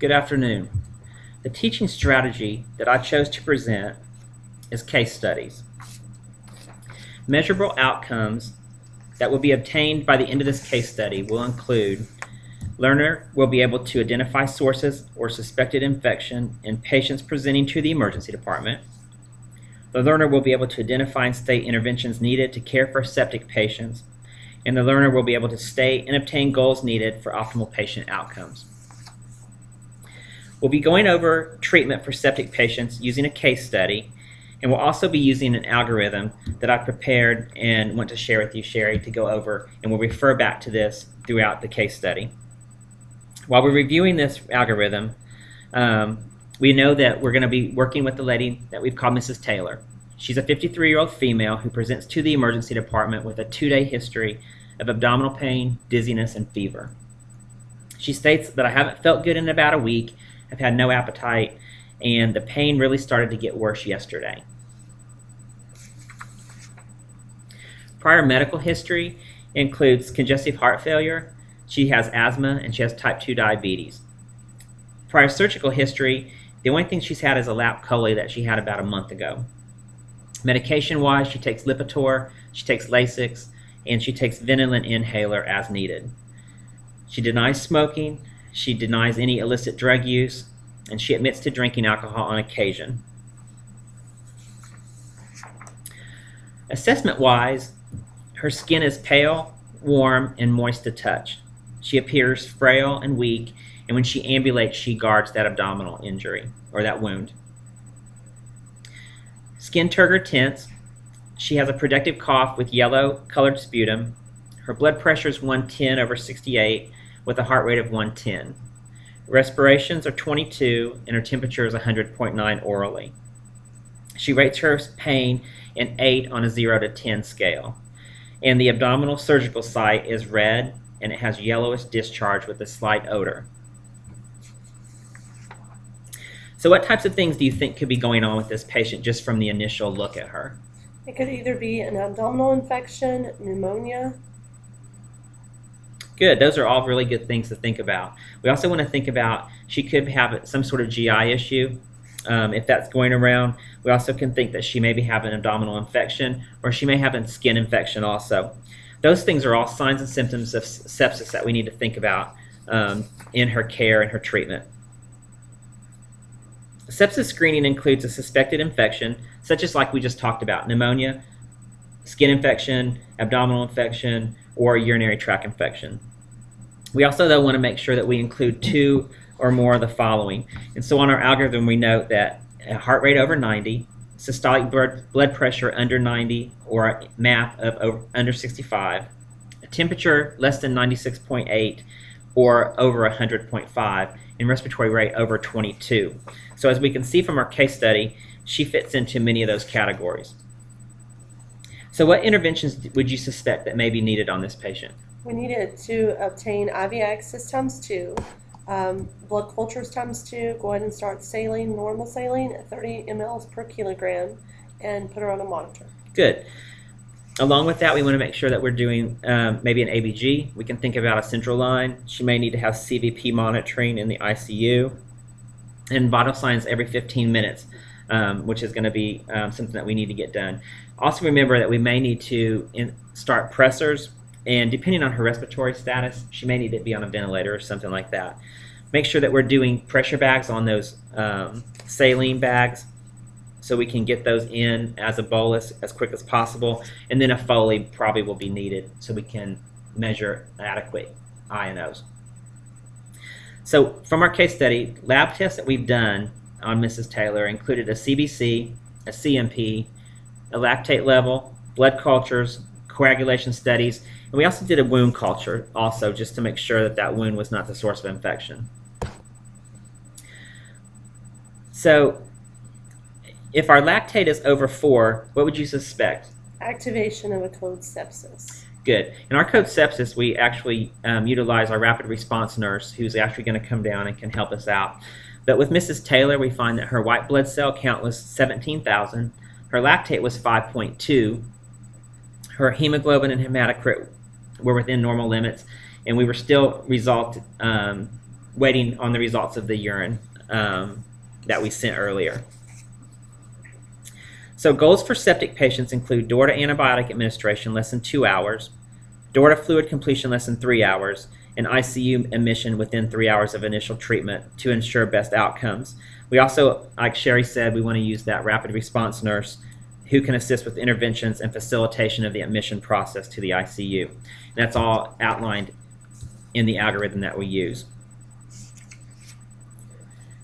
Good afternoon. The teaching strategy that I chose to present is case studies. Measurable outcomes that will be obtained by the end of this case study will include: learner will be able to identify sources or suspected infection in patients presenting to the emergency department. The learner will be able to identify and state interventions needed to care for septic patients, and the learner will be able to state and obtain goals needed for optimal patient outcomes. We'll be going over treatment for septic patients using a case study, and we'll also be using an algorithm that I prepared and want to share with you, Sherry, to go over, and we'll refer back to this throughout the case study. While we're reviewing this algorithm, we know that we're going to be working with the lady that we've called Mrs. Taylor. She's a 53-year-old female who presents to the emergency department with a 2-day history of abdominal pain, dizziness, and fever. She states that I haven't felt good in about a week, I've had no appetite, and the pain really started to get worse yesterday. Prior medical history includes congestive heart failure, she has asthma, and she has type 2 diabetes. Prior surgical history, the only thing she's had is a lap chole that she had about a month ago. Medication-wise, she takes Lipitor, she takes Lasix, and she takes Ventolin inhaler as needed. She denies smoking, she denies any illicit drug use, and she admits to drinking alcohol on occasion. Assessment-wise, her skin is pale, warm, and moist to touch. She appears frail and weak, and when she ambulates, she guards that abdominal injury, or that wound. Skin turgor tense. She has a productive cough with yellow-colored sputum. Her blood pressure is 110/68 with a heart rate of 110. Respirations are 22, and her temperature is 100.9 orally. She rates her pain an 8 on a 0 to 10 scale. And the abdominal surgical site is red, and it has yellowish discharge with a slight odor. So what types of things do you think could be going on with this patient just from the initial look at her? It could either be an abdominal infection, pneumonia. Good. Those are all really good things to think about. We also want to think about she could have some sort of GI issue. If that's going around, we also can think that she may have an abdominal infection, or she may have a skin infection also. Those things are all signs and symptoms of sepsis that we need to think about in her care and her treatment. Sepsis screening includes a suspected infection, such as like we just talked about, pneumonia, skin infection, abdominal infection, or urinary tract infection. We also, though, want to make sure that we include 2 or more of the following. And so on our algorithm, we note that a heart rate over 90, systolic blood pressure under 90, or a MAP of under 65, a temperature less than 96.8 or over 100.5, and respiratory rate over 22. So as we can see from our case study, she fits into many of those categories. So what interventions would you suspect that may be needed on this patient? We needed to obtain IV access ×2, blood cultures ×2, go ahead and start saline, normal saline at 30 mLs per kilogram, and put her on a monitor. Good. Along with that, we want to make sure that we're doing maybe an ABG. We can think about a central line. She may need to have CVP monitoring in the ICU, and vital signs every 15 minutes, which is going to be something that we need to get done. Also remember that we may need to start pressors, and depending on her respiratory status, she may need to be on a ventilator or something like that. Make sure that we're doing pressure bags on those saline bags so we can get those in as a bolus as quick as possible, and then a Foley probably will be needed so we can measure adequate INOs. So from our case study, lab tests that we've done on Mrs. Taylor included a CBC, a CMP, a lactate level, blood cultures, coagulation studies, and we also did a wound culture also just to make sure that that wound was not the source of infection. So if our lactate is over 4, what would you suspect? Activation of a code sepsis. Good. In our code sepsis, we actually utilize our rapid response nurse who's actually going to come down and can help us out. But with Mrs. Taylor, we find that her white blood cell count was 17,000, her lactate was 5.2, her hemoglobin and hematocrit were within normal limits, and we were still waiting on the results of the urine that we sent earlier. So goals for septic patients include door to antibiotic administration less than 2 hours, door to fluid completion less than 3 hours, and ICU admission within 3 hours of initial treatment to ensure best outcomes. We also, like Sherry said, we want to use that rapid response nurse who can assist with interventions and facilitation of the admission process to the ICU. And that's all outlined in the algorithm that we use.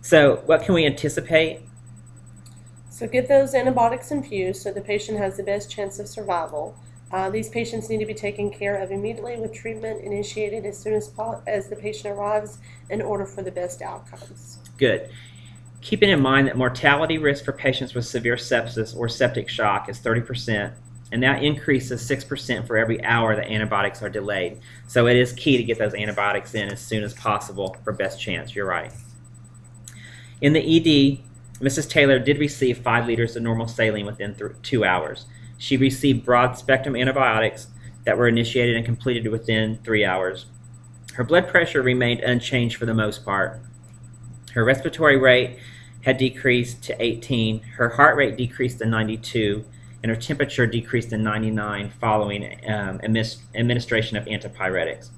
So what can we anticipate? So get those antibiotics infused so the patient has the best chance of survival. These patients need to be taken care of immediately with treatment initiated as soon as the patient arrives in order for the best outcomes. Good. Keeping in mind that mortality risk for patients with severe sepsis or septic shock is 30%, and that increases 6% for every hour that antibiotics are delayed. So it is key to get those antibiotics in as soon as possible for best chance. You're right. In the ED, Mrs. Taylor did receive 5 liters of normal saline within 2 hours. She received broad-spectrum antibiotics that were initiated and completed within 3 hours. Her blood pressure remained unchanged for the most part. Her respiratory rate had decreased to 18, her heart rate decreased to 92, and her temperature decreased to 99 following administration of antipyretics.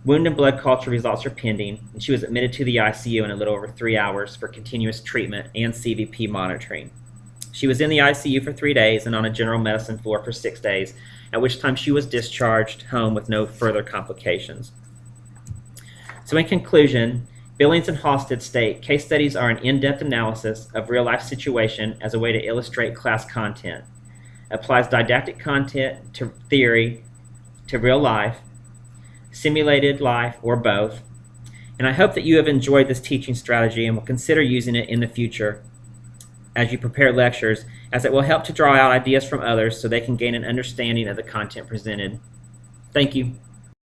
Wound and blood culture results are pending, and she was admitted to the ICU in a little over 3 hours for continuous treatment and CVP monitoring. She was in the ICU for 3 days and on a general medicine floor for 6 days, at which time she was discharged home with no further complications. So in conclusion, Billings and Halstead state case studies are an in-depth analysis of real-life situation as a way to illustrate class content, applies didactic content to theory to real life, simulated life, or both. And I hope that you have enjoyed this teaching strategy and will consider using it in the future as you prepare lectures, as it will help to draw out ideas from others so they can gain an understanding of the content presented. Thank you.